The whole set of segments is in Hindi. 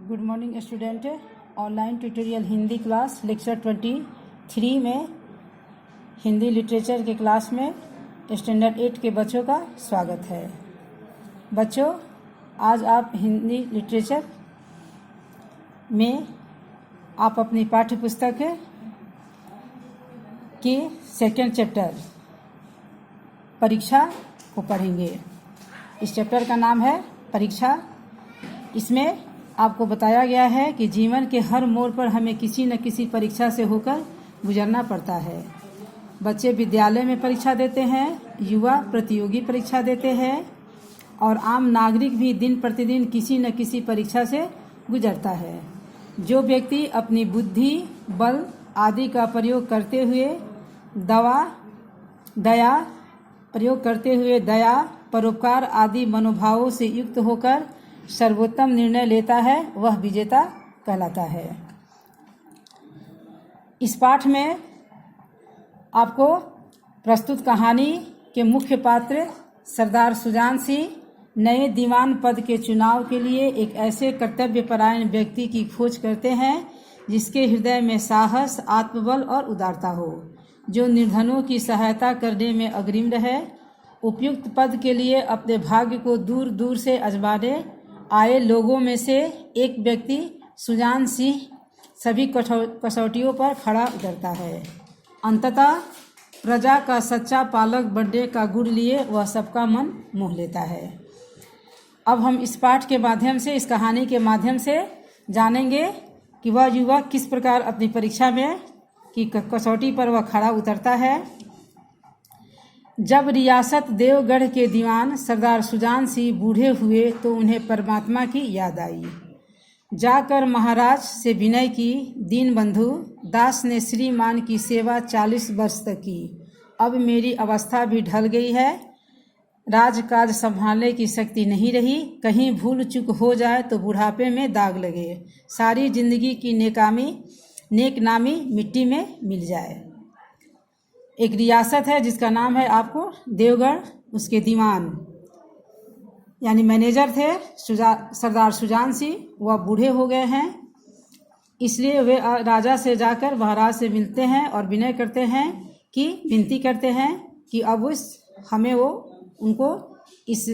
Good morning student. Online tutorial Hindi class lecture 23 में हिंदी लिटरेचर के क्लास में स्टैंडर्ड 8 के बच्चों का स्वागत है। बच्चों, आज आप हिंदी लिटरेचर में आप अपनी पाठ्य पुस्तक के सेकेंड चैप्टर परीक्षा को पढ़ेंगे। इस चैप्टर का नाम है परीक्षा। इसमें आपको बताया गया है कि जीवन के हर मोड़ पर हमें किसी न किसी परीक्षा से होकर गुजरना पड़ता है। बच्चे विद्यालय में परीक्षा देते हैं, युवा प्रतियोगी परीक्षा देते हैं और आम नागरिक भी दिन प्रतिदिन किसी न किसी परीक्षा से गुजरता है। जो व्यक्ति अपनी बुद्धि, बल आदि का प्रयोग करते हुए दया, परोपकार आदि मनोभावों से युक्त होकर सर्वोत्तम निर्णय लेता है, वह विजेता कहलाता है। इस पाठ में आपको प्रस्तुत कहानी के मुख्य पात्र सरदार सुजान सिंह नए दीवान पद के चुनाव के लिए एक ऐसे कर्तव्यपरायण व्यक्ति की खोज करते हैं जिसके हृदय में साहस, आत्मबल और उदारता हो, जो निर्धनों की सहायता करने में अग्रिम रहे। उपयुक्त पद के लिए अपने भाग्य को दूर दूर से आजमाने आए लोगों में से एक व्यक्ति सुजान सिंह सभी कसौटियों पर खड़ा उतरता है। अंततः प्रजा का सच्चा पालक बनने का गुण लिए वह सबका मन मोह लेता है। अब हम इस पाठ के माध्यम से, इस कहानी के माध्यम से जानेंगे कि वह युवक किस प्रकार अपनी परीक्षा में की कसौटी पर वह खड़ा उतरता है। जब रियासत देवगढ़ के दीवान सरदार सुजान सिंह बूढ़े हुए तो उन्हें परमात्मा की याद आई। जाकर महाराज से विनय की, दीन बंधु दास ने श्रीमान की सेवा 40 वर्ष तक की। अब मेरी अवस्था भी ढल गई है, राजकाज संभालने की शक्ति नहीं रही। कहीं भूल चूक हो जाए तो बुढ़ापे में दाग लगे, सारी जिंदगी की नेक नामी मिट्टी में मिल जाए। एक रियासत है जिसका नाम है आपको देवगढ़, उसके दीवान यानी मैनेजर थे सरदार सुजान सिंह। वह बूढ़े हो गए हैं, इसलिए वे राजा से जाकर महाराज से मिलते हैं और विनय करते हैं कि विनती करते हैं कि अब उनको इस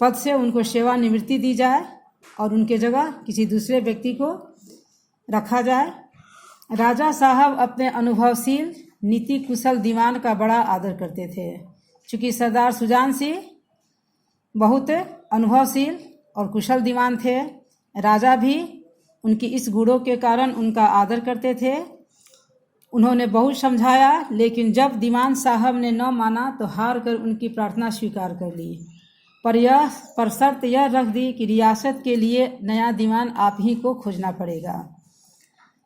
पद से उनको सेवानिवृत्ति दी जाए और उनके जगह किसी दूसरे व्यक्ति को रखा जाए। राजा साहब अपने अनुभवशील नीति कुशल दीवान का बड़ा आदर करते थे। चूँकि सरदार सुजान सिंह बहुत अनुभवशील और कुशल दीवान थे, राजा भी उनकी इस गुणों के कारण उनका आदर करते थे। उन्होंने बहुत समझाया, लेकिन जब दीवान साहब ने न माना तो हार कर उनकी प्रार्थना स्वीकार कर ली, पर शर्त यह रख दी कि रियासत के लिए नया दीवान आप ही को खोजना पड़ेगा।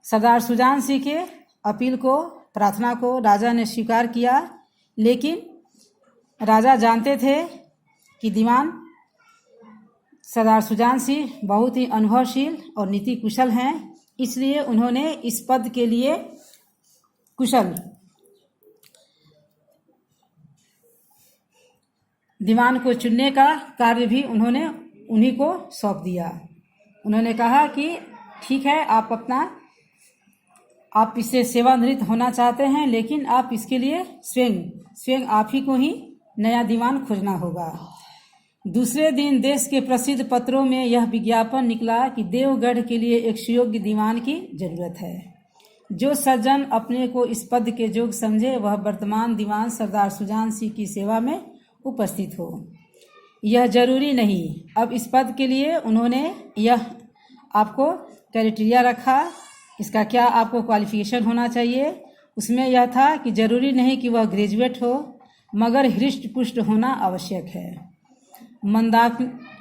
सरदार सुजान सिंह के अपील को, प्रार्थना को राजा ने स्वीकार किया, लेकिन राजा जानते थे कि दीवान सरदार सुजान सिंह बहुत ही अनुभवशील और नीति कुशल हैं, इसलिए उन्होंने इस पद के लिए कुशल दीवान को चुनने का कार्य भी उन्होंने उन्हीं को सौंप दिया। उन्होंने कहा कि ठीक है, आप इससे सेवानिवृत्त होना चाहते हैं, लेकिन आप इसके लिए स्वयं आप ही को ही नया दीवान खोजना होगा। दूसरे दिन देश के प्रसिद्ध पत्रों में यह विज्ञापन निकला कि देवगढ़ के लिए एक सुयोग्य दीवान की जरूरत है। जो सज्जन अपने को इस पद के योग्य समझे वह वर्तमान दीवान सरदार सुजान सिंह की सेवा में उपस्थित हो। यह जरूरी नहीं। अब इस पद के लिए उन्होंने यह आपको क्राइटेरिया रखा, इसका क्या आपको क्वालिफिकेशन होना चाहिए। उसमें यह था कि जरूरी नहीं कि वह ग्रेजुएट हो, मगर हृष्ट पुष्ट होना आवश्यक है।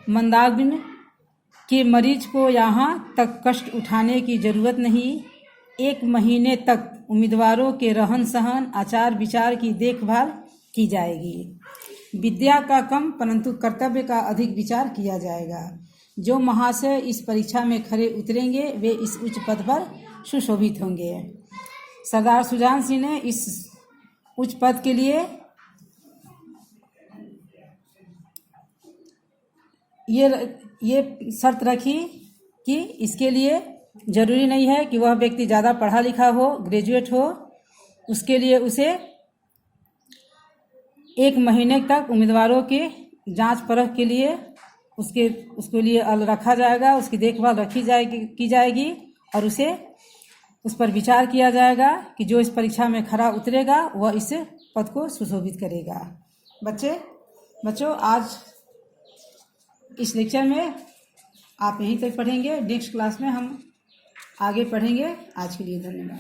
मंदाग्नि के मरीज को यहाँ तक कष्ट उठाने की जरूरत नहीं। 1 महीने तक उम्मीदवारों के रहन सहन, आचार विचार की देखभाल की जाएगी। विद्या का कम परंतु कर्तव्य का अधिक विचार किया जाएगा। जो महाशय इस परीक्षा में खरे उतरेंगे वे इस उच्च पद पर सुशोभित होंगे। सरदार सुजान सिंह ने इस उच्च पद के लिए ये शर्त रखी कि इसके लिए जरूरी नहीं है कि वह व्यक्ति ज़्यादा पढ़ा लिखा हो, ग्रेजुएट हो। उसके लिए उसे 1 महीने तक उम्मीदवारों के जांच परख के लिए उसके लिए रखा जाएगा, उसकी देखभाल की जाएगी और उस पर विचार किया जाएगा कि जो इस परीक्षा में खरा उतरेगा वह इस पद को सुशोभित करेगा। बच्चों आज इस लेक्चर में आप यहीं तक पढ़ेंगे। नेक्स्ट क्लास में हम आगे पढ़ेंगे। आज के लिए धन्यवाद।